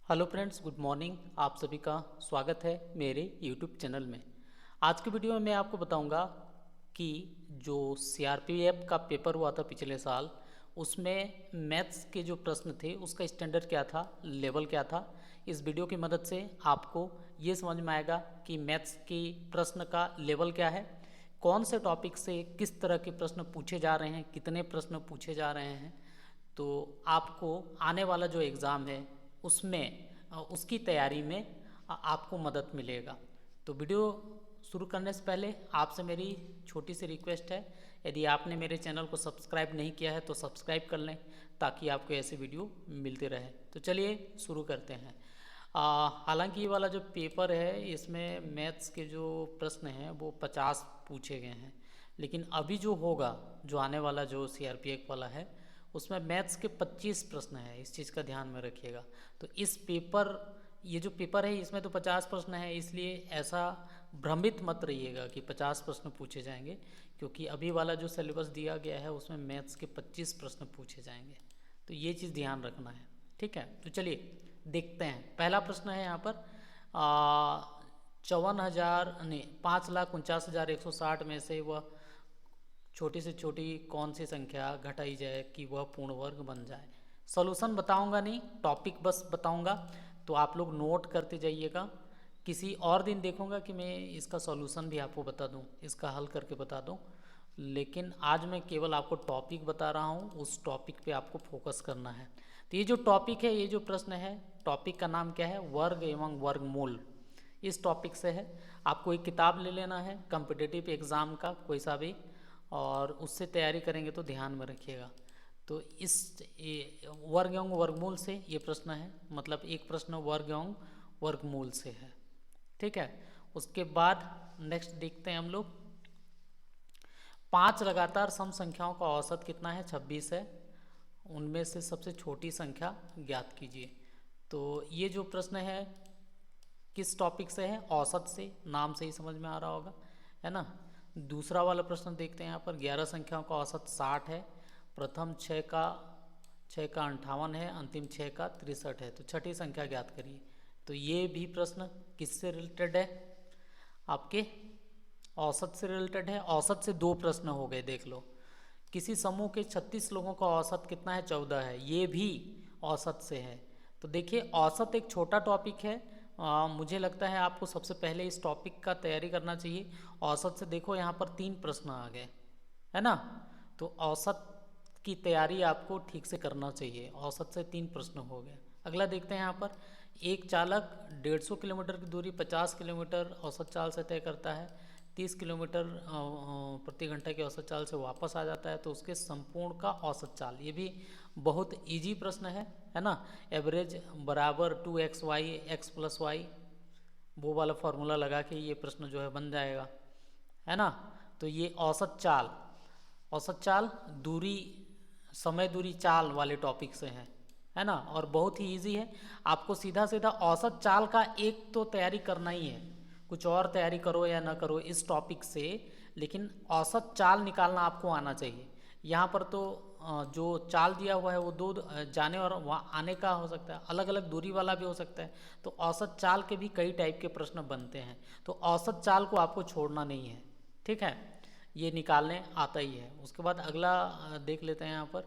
Hello friends, good morning. आप सभी का स्वागत है मेरे यूट्यूब चैनल में। आज की वीडियो में मैं आपको बताऊंगा कि जो सीआरपीएफ का पेपर हुआ था पिछले साल, उसमें मैथ्स के जो प्रश्न थे उसका स्टैंडर्ड क्या था, लेवल क्या था। इस वीडियो की मदद से आपको ये समझ में आएगा कि मैथ्स की प्रश्न का लेवल क्या है, कौन से टॉपिक से किस तरह के प्रश्न पूछे जा रहे हैं, कितने प्रश्न पूछे जा रहे हैं। तो आपको आने वाला जो एग्ज़ाम है उसमें उसकी तैयारी में आपको मदद मिलेगा। तो वीडियो शुरू करने से पहले आपसे मेरी छोटी सी रिक्वेस्ट है, यदि आपने मेरे चैनल को सब्सक्राइब नहीं किया है तो सब्सक्राइब कर लें ताकि आपको ऐसे वीडियो मिलते रहे। तो चलिए शुरू करते हैं। हालांकि ये वाला जो पेपर है इसमें मैथ्स के जो प्रश्न हैं वो 50 पूछे गए हैं, लेकिन अभी जो होगा, जो आने वाला जो सीआरपीएफ वाला है उसमें मैथ्स के 25 प्रश्न हैं। इस चीज़ का ध्यान में रखिएगा। तो ये जो पेपर है इसमें तो 50 प्रश्न है, इसलिए ऐसा भ्रमित मत रहिएगा कि 50 प्रश्न पूछे जाएंगे, क्योंकि अभी वाला जो सिलेबस दिया गया है उसमें मैथ्स के 25 प्रश्न पूछे जाएंगे। तो ये चीज़ ध्यान रखना है, ठीक है। तो चलिए देखते हैं। पहला प्रश्न है यहाँ पर 5,49,160 में से वह छोटी से छोटी कौन सी संख्या घटाई जाए कि वह पूर्ण वर्ग बन जाए। सॉल्यूशन बताऊंगा नहीं, टॉपिक बस बताऊंगा, तो आप लोग नोट करते जाइएगा। किसी और दिन देखूंगा कि मैं इसका सॉल्यूशन भी आपको बता दूं, इसका हल करके बता दूं, लेकिन आज मैं केवल आपको टॉपिक बता रहा हूं, उस टॉपिक पे आपको फोकस करना है। तो ये जो टॉपिक है, ये जो प्रश्न है, टॉपिक का नाम क्या है? वर्ग एवं वर्गमूल। इस टॉपिक से है। आपको एक किताब ले लेना है कॉम्पिटिटिव एग्ज़ाम का कोई सा भी, और उससे तैयारी करेंगे तो ध्यान में रखिएगा। तो वर्ग एवं वर्गमूल से ये प्रश्न है, मतलब एक प्रश्न वर्ग एवं वर्गमूल से है, ठीक है। उसके बाद नेक्स्ट देखते हैं हम लोग। 5 लगातार सम संख्याओं का औसत कितना है? 26 है। उनमें से सबसे छोटी संख्या ज्ञात कीजिए। तो ये जो प्रश्न है किस टॉपिक से है? औसत से। नाम से ही समझ में आ रहा होगा, है ना। दूसरा वाला प्रश्न देखते हैं। यहाँ पर 11 संख्याओं का औसत 60 है। प्रथम 6 का 58 है, अंतिम 6 का 63 है। तो छठी संख्या ज्ञात करिए। तो ये भी प्रश्न किससे रिलेटेड है? आपके औसत से रिलेटेड है। औसत से 2 प्रश्न हो गए, देख लो। किसी समूह के 36 लोगों का औसत कितना है? 14 है। ये भी औसत से है। तो देखिए, औसत एक छोटा टॉपिक है। मुझे लगता है आपको सबसे पहले इस टॉपिक का तैयारी करना चाहिए। औसत से देखो यहाँ पर 3 प्रश्न आ गए, है ना। तो औसत की तैयारी आपको ठीक से करना चाहिए। औसत से 3 प्रश्न हो गए। अगला देखते हैं। यहाँ पर एक चालक 150 किलोमीटर की दूरी 50 किलोमीटर औसत चाल से तय करता है, 30 किलोमीटर प्रति घंटा की औसत चाल से वापस आ जाता है, तो उसके संपूर्ण का औसत चाल। ये भी बहुत इजी प्रश्न है ना। एवरेज बराबर 2xy x प्लस वाई, वो वाला फॉर्मूला लगा के ये प्रश्न जो है बन जाएगा, है ना। तो ये औसत चाल दूरी, समय दूरी चाल वाले टॉपिक से है ना, और बहुत ही इजी है। आपको सीधा सीधा औसत चाल का एक तो तैयारी करना ही है, कुछ और तैयारी करो या ना करो इस टॉपिक से, लेकिन औसत चाल निकालना आपको आना चाहिए। यहाँ पर तो जो चाल दिया हुआ है वो 2 जाने और वहाँ आने का हो सकता है, अलग अलग दूरी वाला भी हो सकता है। तो औसत चाल के भी कई टाइप के प्रश्न बनते हैं, तो औसत चाल को आपको छोड़ना नहीं है, ठीक है। ये निकालने आता ही है। उसके बाद अगला देख लेते हैं। यहाँ पर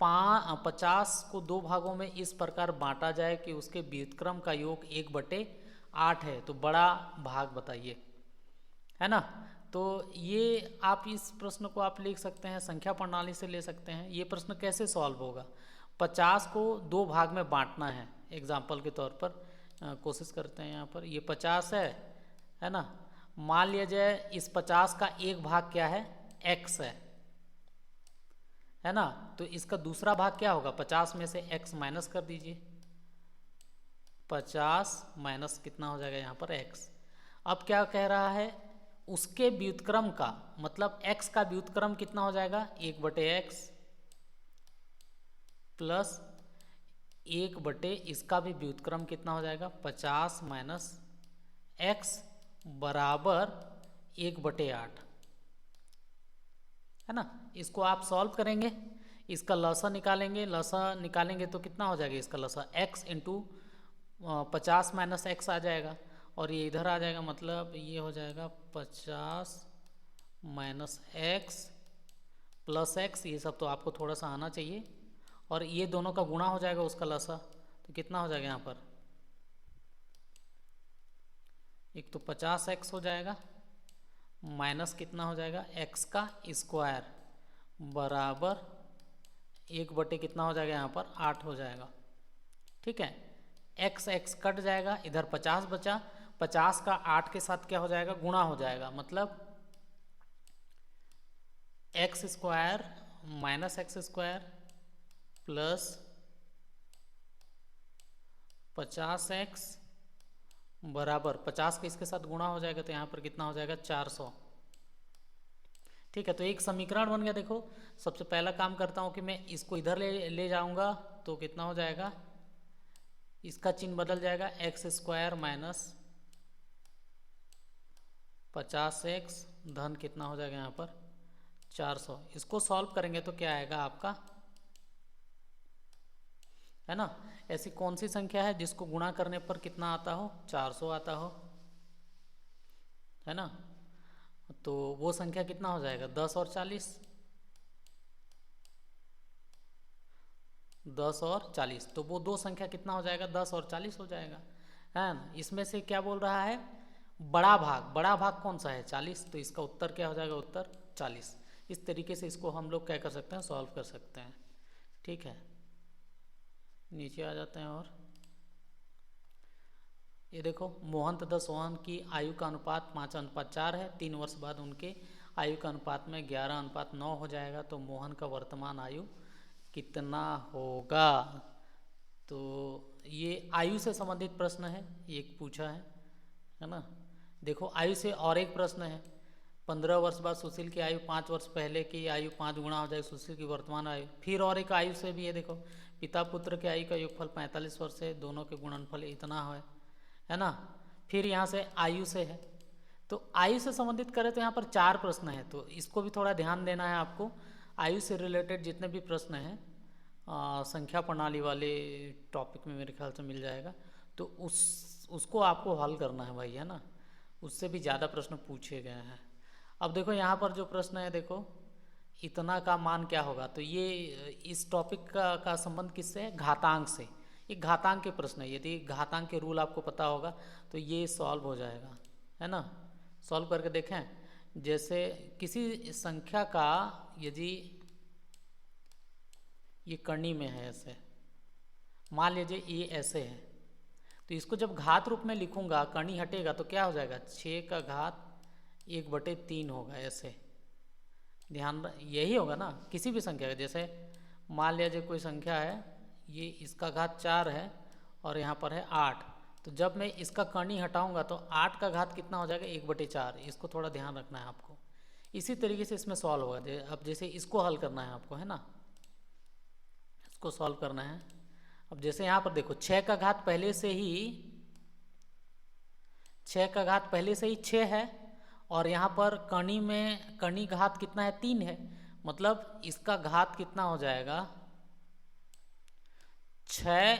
50 को 2 भागों में इस प्रकार बांटा जाए कि उसके व्युत्क्रम का योग 1/8 है, तो बड़ा भाग बताइए, है ना। तो ये आप इस प्रश्न को आप लिख सकते हैं, संख्या प्रणाली से ले सकते हैं। ये प्रश्न कैसे सॉल्व होगा? 50 को 2 भाग में बांटना है। एग्जाम्पल के तौर पर कोशिश करते हैं। यहाँ पर ये 50 है ना। मान लिया जाए इस 50 का एक भाग क्या है? x है ना। तो इसका दूसरा भाग क्या होगा? 50 में से x माइनस कर दीजिए। 50 माइनस कितना हो जाएगा यहाँ पर? x। अब क्या कह रहा है? उसके व्युत्क्रम का, मतलब x का व्युत्क्रम कितना हो जाएगा? 1/x प्लस 1/ इसका भी व्युत्क्रम कितना हो जाएगा? 50 माइनस x बराबर 1/8, है ना। इसको आप सॉल्व करेंगे, इसका लसा निकालेंगे। लसा निकालेंगे तो कितना हो जाएगा इसका लसा? x इंटू 50 माइनस एक्स आ जाएगा और ये इधर आ जाएगा, मतलब ये हो जाएगा 50 माइनस एक्स प्लस एक्स। ये सब तो आपको थोड़ा सा आना चाहिए, और ये दोनों का गुणा हो जाएगा उसका लसा, तो कितना हो जाएगा यहाँ पर, एक तो 50x हो जाएगा माइनस कितना हो जाएगा x का स्क्वायर बराबर 1/, कितना हो जाएगा यहाँ पर 8 हो जाएगा। ठीक है, x x कट जाएगा, इधर 50 बचा, 50 का 8 के साथ क्या हो जाएगा, गुणा हो जाएगा, मतलब x square minus x square plus 50x बराबर 50 का इसके साथ गुणा हो जाएगा, तो यहाँ पर कितना हो जाएगा 400। ठीक है, तो एक समीकरण बन गया। देखो सबसे पहला काम करता हूँ कि मैं इसको इधर ले जाऊँगा, तो कितना हो जाएगा, इसका चिन्ह बदल जाएगा, एक्स स्क्वायर माइनस 50x धन कितना हो जाएगा यहाँ पर 400। इसको सॉल्व करेंगे तो क्या आएगा आपका, है ना। ऐसी कौन सी संख्या है जिसको गुणा करने पर कितना आता हो, 400 आता हो, है ना। तो वो संख्या कितना हो जाएगा, 10 और 40, 10 और 40, तो वो दो संख्या कितना हो जाएगा, 10 और 40 हो जाएगा, है ना। इसमें से क्या बोल रहा है, बड़ा भाग कौन सा है, 40, तो इसका उत्तर क्या हो जाएगा, उत्तर 40। इस तरीके से इसको हम लोग क्या कर सकते हैं, सॉल्व कर सकते हैं। ठीक है, नीचे आ जाते हैं, और ये देखो मोहन तथा सोहन की आयु का अनुपात 5:4 है। 3 वर्ष बाद उनके आयु का अनुपात में 11:9 हो जाएगा, तो मोहन का वर्तमान आयु कितना होगा। तो ये आयु से संबंधित प्रश्न है, एक पूछा है ना। देखो आयु से और एक प्रश्न है, 15 वर्ष बाद सुशील की आयु 5 वर्ष पहले की आयु 5 गुना हो जाएगी सुशील की वर्तमान आयु। फिर और एक आयु से भी है, देखो पिता पुत्र के आयु का योगफल 45 वर्ष है, दोनों के गुणनफल इतना है ना। फिर यहाँ से आयु से है, तो आयु से संबंधित करें तो यहाँ पर 4 प्रश्न है, तो इसको भी थोड़ा ध्यान देना है आपको। आयु से रिलेटेड जितने भी प्रश्न हैं संख्या प्रणाली वाले टॉपिक में मेरे ख्याल से मिल जाएगा, तो उसको आपको हल करना है भाई, है ना। उससे भी ज़्यादा प्रश्न पूछे गए हैं। अब देखो यहाँ पर जो प्रश्न है, देखो इतना का मान क्या होगा, तो ये इस टॉपिक का संबंध किससे है, घातांक से। ये घातांक के प्रश्न है, यदि घातांक के रूल आपको पता होगा तो ये सॉल्व हो जाएगा, है ना। सॉल्व करके देखें, जैसे किसी संख्या का यदि ये करनी में है, ऐसे मान लीजिए ये ऐसे है, तो इसको जब घात रूप में लिखूंगा, करनी हटेगा तो क्या हो जाएगा, 6 का घात 1/3 होगा, ऐसे ध्यान यही होगा ना किसी भी संख्या का। जैसे मान लीजिए कोई संख्या है, ये इसका घात 4 है और यहाँ पर है 8, तो जब मैं इसका करनी हटाऊंगा तो 8 का घात कितना हो जाएगा, 1/4। इसको थोड़ा ध्यान रखना है आपको। इसी तरीके से इसमें सॉल्व होगा। अब जैसे इसको हल करना है आपको, है ना, इसको सॉल्व करना है। अब जैसे यहाँ पर देखो 6 का घात पहले से ही 6 है, और यहाँ पर कणी घात कितना है, 3 है, मतलब इसका घात कितना हो जाएगा, 6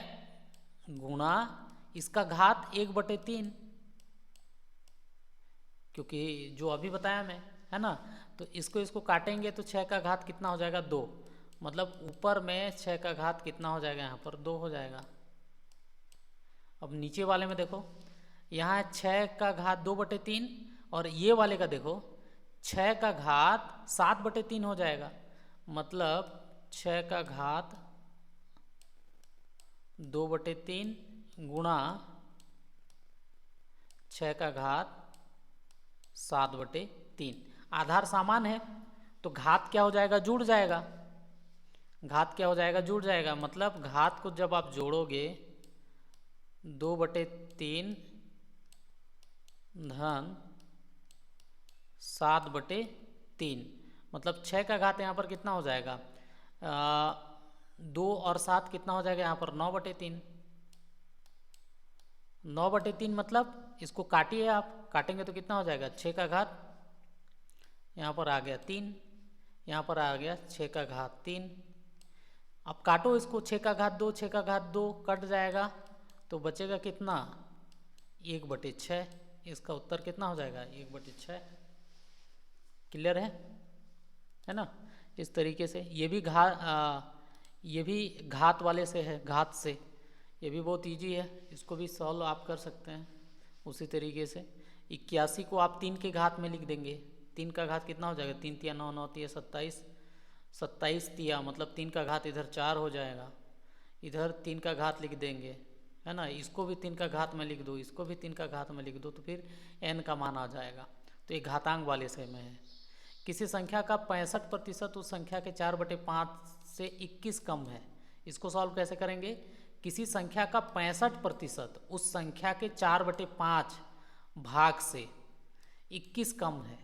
गुणा इसका घात 1/3, क्योंकि जो अभी बताया मैं, है ना। तो इसको काटेंगे तो 6 का घात कितना हो जाएगा, 2, मतलब ऊपर में 6 का घात कितना हो जाएगा, यहाँ पर 2 हो जाएगा। अब नीचे वाले में देखो, यहाँ 6 का घात 2/3, और ये वाले का देखो 6 का घात 7/3 हो जाएगा, मतलब 6 का घात 2/3 गुणा 6 का घात 7/3। आधार समान है तो घात क्या हो जाएगा, जुड़ जाएगा। घात क्या हो जाएगा, जुड़ जाएगा, मतलब घात को जब आप जोड़ोगे 2/3 धन 7/3, मतलब 6 का घात यहाँ पर कितना हो जाएगा, 2 और 7 कितना हो जाएगा यहाँ पर 9/3। 9/3 मतलब इसको काटिए, आप काटेंगे तो कितना हो जाएगा, 6 का घात यहाँ पर आ गया 3, यहाँ पर आ गया 6 का घात 3। अब काटो इसको, 6 का घात 2, 6 का घात 2 कट जाएगा, तो बचेगा कितना, 1/6। इसका उत्तर कितना हो जाएगा, 1/6। क्लियर है ना। इस तरीके से ये भी घात वाले से है, घात से, ये भी बहुत इजी है, इसको भी सॉल्व आप कर सकते हैं उसी तरीके से। 81 को आप 3 के घात में लिख देंगे, 3 का घात कितना हो जाएगा, 3 तिया 9, 9 तिया 27, 27 तिया मतलब 3 का घात इधर 4 हो जाएगा, इधर 3 का घात लिख देंगे, है ना। इसको भी 3 का घात में लिख दो, इसको भी 3 का घात में लिख दो, तो फिर n का मान आ जाएगा। तो ये घातांक वाले से में है। किसी संख्या का 65% उस संख्या के 4/5 से 21 कम है। इसको सॉल्व कैसे करेंगे, किसी संख्या का 65% उस संख्या के 4/5 भाग से 21 कम है।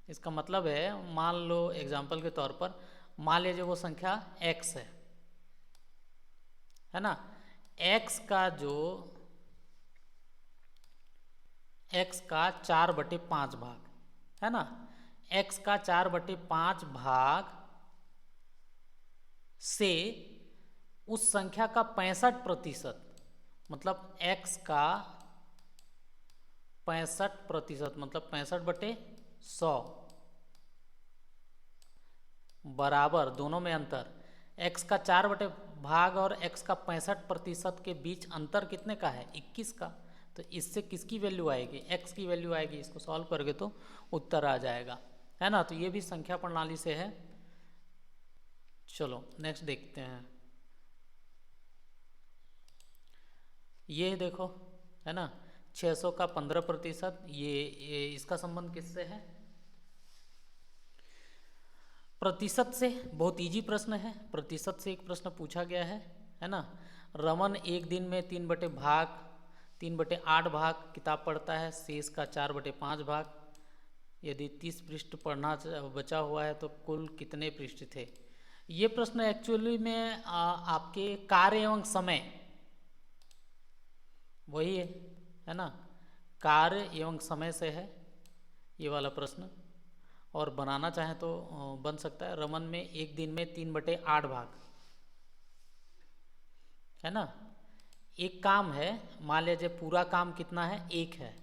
इसका मतलब है, मान लो एग्जाम्पल के तौर पर, मान लीजिए वो संख्या x है ना। x का 4/5 भाग है ना, x का 4/5 भाग से उस संख्या का 65%, मतलब x का 65% मतलब 65/100 बराबर, दोनों में अंतर, x का 4/भाग और x का 65% के बीच अंतर कितने का है, 21 का। तो इससे किसकी वैल्यू आएगी, x की वैल्यू आएगी। इसको सॉल्व करोगे तो उत्तर आ जाएगा, है ना। तो ये भी संख्या प्रणाली से है। चलो नेक्स्ट देखते हैं। ये देखो, है ना, 600 का 15%, ये इसका संबंध किससे है, प्रतिशत से। बहुत इजी प्रश्न है, प्रतिशत से एक प्रश्न पूछा गया है ना। रमन एक दिन में 3/8 भाग किताब पढ़ता है, शेष का 4/5 भाग। यदि 30 पृष्ठ पढ़ना बचा हुआ है तो कुल कितने पृष्ठ थे। ये प्रश्न एक्चुअली में आपके कार्य एवं समय, वही है ना, कार्य एवं समय से है ये वाला प्रश्न। और बनाना चाहे तो बन सकता है। रमन में एक दिन में 3/8 भाग, है ना। एक काम है, मान लीजिए पूरा काम कितना है, 1 है,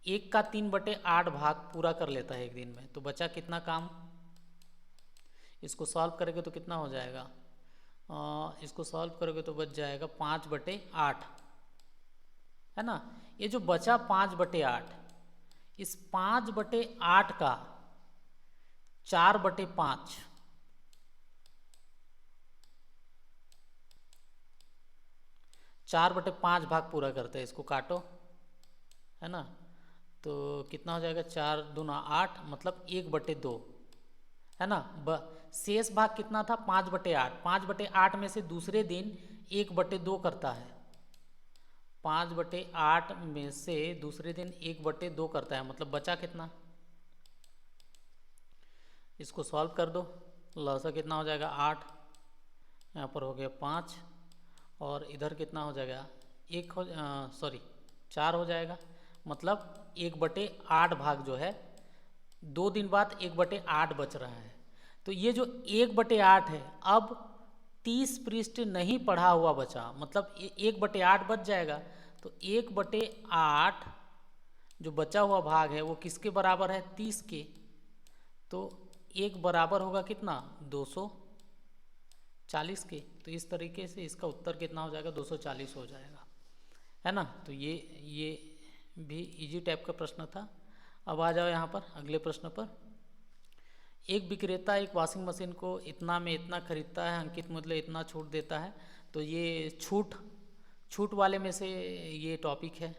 1 का 3/8 भाग पूरा कर लेता है एक दिन में, तो बचा कितना काम। इसको सॉल्व करेंगे तो कितना हो जाएगा, इसको सॉल्व करोगे तो बच जाएगा 5/8, है ना। ये जो बचा 5/8, इस 5/8 का 4/5, 4/5 भाग पूरा करते हैं। इसको काटो, है ना, तो कितना हो जाएगा, 4 दूना 8 मतलब 1/2, है ना। शेष भाग कितना था, 5/8, 5/8 में से दूसरे दिन 1/2 करता है, 5/8 में से दूसरे दिन 1/2 करता है, मतलब बचा कितना। इसको सॉल्व कर दो, लसा कितना हो जाएगा 8, यहाँ पर हो गया 5, और इधर कितना हो जाएगा 4 हो जाएगा, मतलब 1/8 भाग जो है 2 दिन बाद 1/8 बच रहा है। तो ये जो 1/8 है, अब 30 पृष्ठ नहीं पढ़ा हुआ बचा, मतलब 1/8 बच जाएगा। तो 1/8 जो बचा हुआ भाग है वो किसके बराबर है, 30 के। तो 1 बराबर होगा कितना, 240 के। तो इस तरीके से इसका उत्तर कितना हो जाएगा, 240 हो जाएगा, है ना। तो ये भी इजी टाइप का प्रश्न था। अब आ जाओ यहाँ पर अगले प्रश्न पर। एक विक्रेता एक वॉशिंग मशीन को इतना में इतना खरीदता है, अंकित मूल्य इतना छूट देता है। तो ये छूट वाले में से ये टॉपिक है।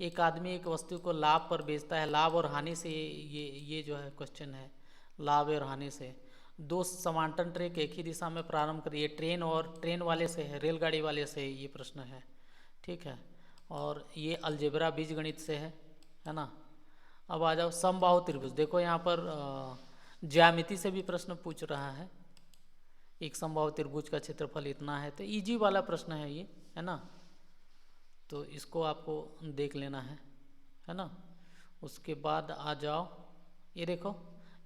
एक आदमी एक वस्तु को लाभ पर बेचता है, लाभ और हानि से ये जो है क्वेश्चन है, लाभ और हानि से। 2 समांतर ट्रैक एक ही दिशा में प्रारंभ करिए, ट्रेन वाले से है, रेलगाड़ी वाले से ये प्रश्न है, ठीक है। और ये अलजेब्रा बीजगणित से है ना। अब आ जाओ समबाहु त्रिभुज। देखो यहाँ पर ज्यामिति से भी प्रश्न पूछ रहा है। एक समबाहु त्रिभुज का क्षेत्रफल इतना है, तो इजी वाला प्रश्न है ये, है ना। तो इसको आपको देख लेना है ना। उसके बाद आ जाओ, ये देखो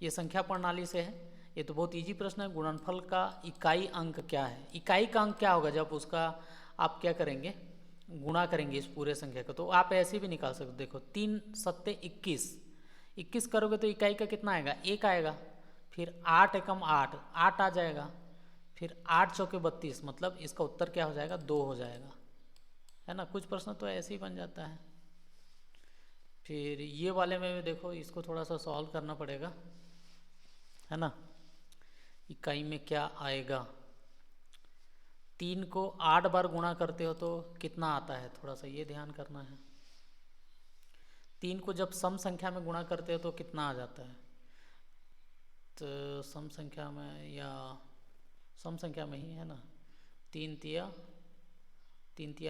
ये संख्या प्रणाली से है। ये तो बहुत इजी प्रश्न है। गुणनफल का इकाई अंक क्या है, इकाई का अंक क्या होगा, जब उसका आप क्या करेंगे, गुणा करेंगे इस पूरे संख्या को, तो आप ऐसे भी निकाल सकते हो। देखो 3 सत्ते 21, 21 करोगे तो इकाई का कितना आएगा, 1 आएगा। फिर 8 एकम 8, 8 आ जाएगा। फिर 8 चौके 32, मतलब इसका उत्तर क्या हो जाएगा, 2 हो जाएगा, है ना। कुछ प्रश्न तो ऐसे ही बन जाता है। फिर ये वाले में भी देखो, इसको थोड़ा सा सॉल्व करना पड़ेगा, है ना। इकाई में क्या आएगा, 3 को 8 बार गुणा करते हो तो कितना आता है, थोड़ा सा ये ध्यान करना है। 3 को जब सम संख्या में गुणा करते हो तो कितना आ जाता है, तो सम संख्या में, या सम संख्या में ही है ना। 3 तिया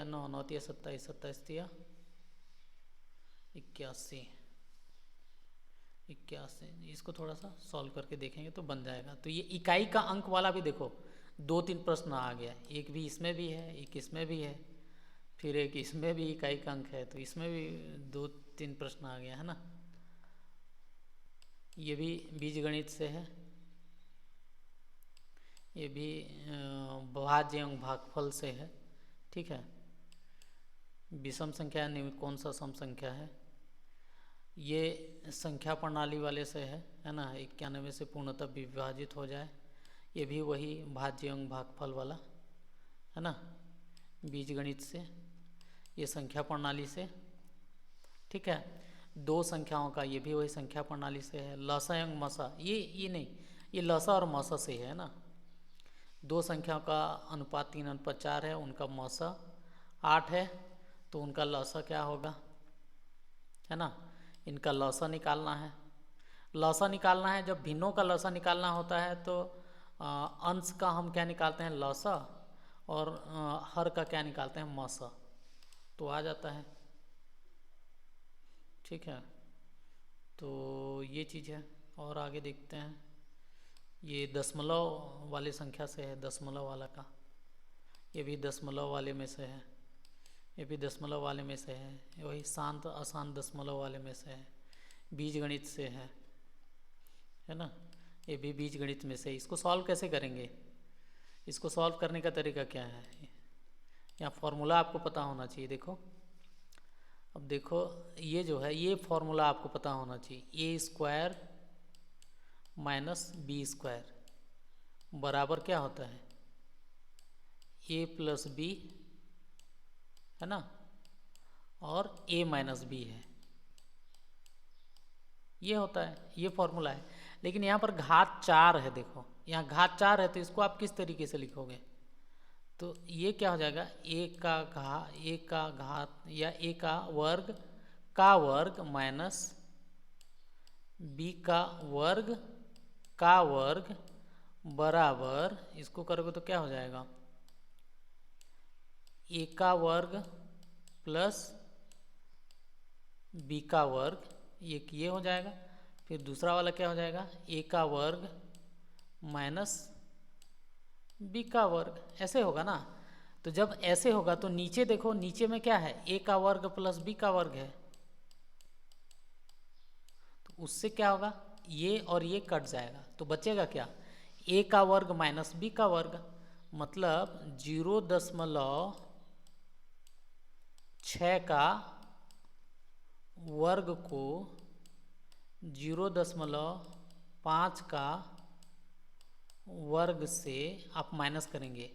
9, 9 तिया 27, 27 तिया 81, इसको थोड़ा सा सॉल्व करके देखेंगे तो बन जाएगा। तो ये इकाई का अंक वाला भी देखो 2-3 प्रश्न आ गया, एक भी इसमें भी है, एक इसमें भी है, फिर एक इसमें भी इकाई का अंक है, तो इसमें भी 2-3 प्रश्न आ गया, है ना। ये भी बीजगणित से है, ये भी भाज्य एवं भागफल से है, ठीक है। विषम संख्या कौन सा सम संख्या है, ये संख्या प्रणाली वाले से है ना। 91 से पूर्णतः विभाजित हो जाए, ये भी वही भाज्य एवं भागफल वाला, है ना, बीजगणित से, ये संख्या प्रणाली से, ठीक है। 2 संख्याओं का, ये भी वही संख्या प्रणाली से है। लसा एवं मसा, ये नहीं, ये लसा और मसा से है ना। 2 संख्याओं का अनुपात 3:4 है, उनका मसा 8 है, तो उनका लसा क्या होगा, है ना। इनका लसा निकालना है। लसा निकालना है, जब भिन्नों का लसा निकालना होता है तो अंश का हम क्या निकालते हैं, लसा, और हर का क्या निकालते हैं, मसा, तो आ जाता है, ठीक है। तो ये चीज़ है। और आगे देखते हैं, ये दशमलव वाली संख्या से है, दशमलव वाला का, ये भी दशमलव वाले में से है, ये भी दशमलव वाले में से है, वही शांत अशांत दशमलव वाले में से है, बीजगणित से है ना। ये भी बीजगणित में से। इसको सॉल्व कैसे करेंगे, इसको सॉल्व करने का तरीका क्या है, यहाँ फॉर्मूला आपको पता होना चाहिए। देखो, अब देखो, ये जो है, ये फॉर्मूला आपको पता होना चाहिए, a² - b² बराबर क्या होता है, a + b, है ना, और a - b है, ये होता है, ये फॉर्मूला है। लेकिन यहाँ पर घात 4 है, देखो यहाँ घात 4 है, तो इसको आप किस तरीके से लिखोगे, तो ये क्या हो जाएगा, a का घात या a का वर्ग माइनस b का वर्ग बराबर, इसको करोगे तो क्या हो जाएगा, a का वर्ग प्लस b का वर्ग, ये हो जाएगा। फिर दूसरा वाला क्या हो जाएगा, a का वर्ग माइनस b का वर्ग, ऐसे होगा ना। तो जब ऐसे होगा तो नीचे देखो, नीचे में क्या है, a का वर्ग प्लस b का वर्ग है, तो उससे क्या होगा, ये और ये कट जाएगा, तो बचेगा क्या, a का वर्ग माइनस b का वर्ग, मतलब 0.6 का वर्ग को 0.5 का वर्ग से आप माइनस करेंगे।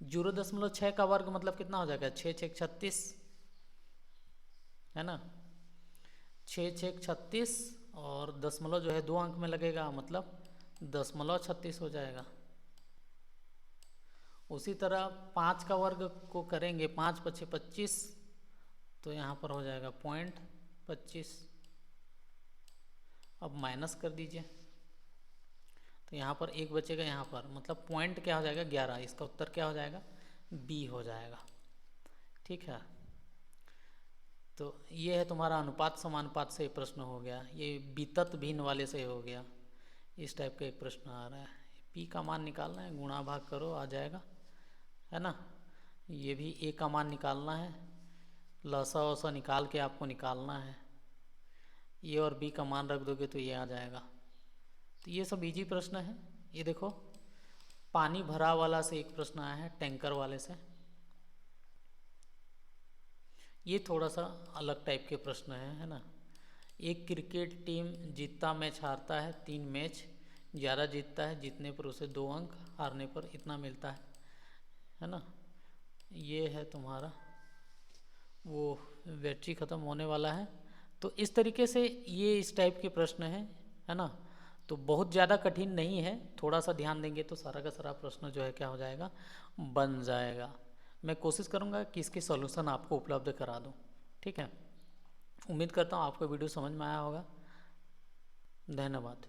0.6 का वर्ग मतलब कितना हो जाएगा, 6 6 36, है ना, 6 6 36, और दशमलव जो है 2 अंक में लगेगा, मतलब 0.36 हो जाएगा। उसी तरह 5 का वर्ग को करेंगे, 5 × 5 = 25, तो यहाँ पर हो जाएगा 0.25। अब माइनस कर दीजिए, तो यहाँ पर 1 बचेगा, यहाँ पर मतलब पॉइंट क्या हो जाएगा, 11, इसका उत्तर क्या हो जाएगा, बी हो जाएगा, ठीक है। तो ये है तुम्हारा अनुपात समानुपात से प्रश्न हो गया, ये वितत भिन्न वाले से हो गया, इस टाइप का एक प्रश्न आ रहा है। पी का मान निकालना है, गुणा भाग करो, आ जाएगा, है ना। ये भी ए का मान निकालना है, लसा वसा निकाल के आपको निकालना है, ये और बी का मान रख दोगे तो ये आ जाएगा। तो ये सब इजी प्रश्न है। ये देखो, पानी भरा वाला से एक प्रश्न आया है, टैंकर वाले से, ये थोड़ा सा अलग टाइप के प्रश्न है ना। एक क्रिकेट टीम जीतता मैच हारता है 3 मैच, ज़्यादा जीतता है जीतने पर उसे 2 अंक, हारने पर इतना मिलता है ना। ये है तुम्हारा, वो बैटरी ख़त्म होने वाला है। तो इस तरीके से ये इस टाइप के प्रश्न हैं, है ना। तो बहुत ज़्यादा कठिन नहीं है, थोड़ा सा ध्यान देंगे तो सारा का सारा प्रश्न जो है क्या हो जाएगा, बन जाएगा। मैं कोशिश करूँगा कि इसके सॉल्यूशन आपको उपलब्ध करा दूँ, ठीक है। उम्मीद करता हूँ आपको वीडियो समझ में आया होगा। धन्यवाद।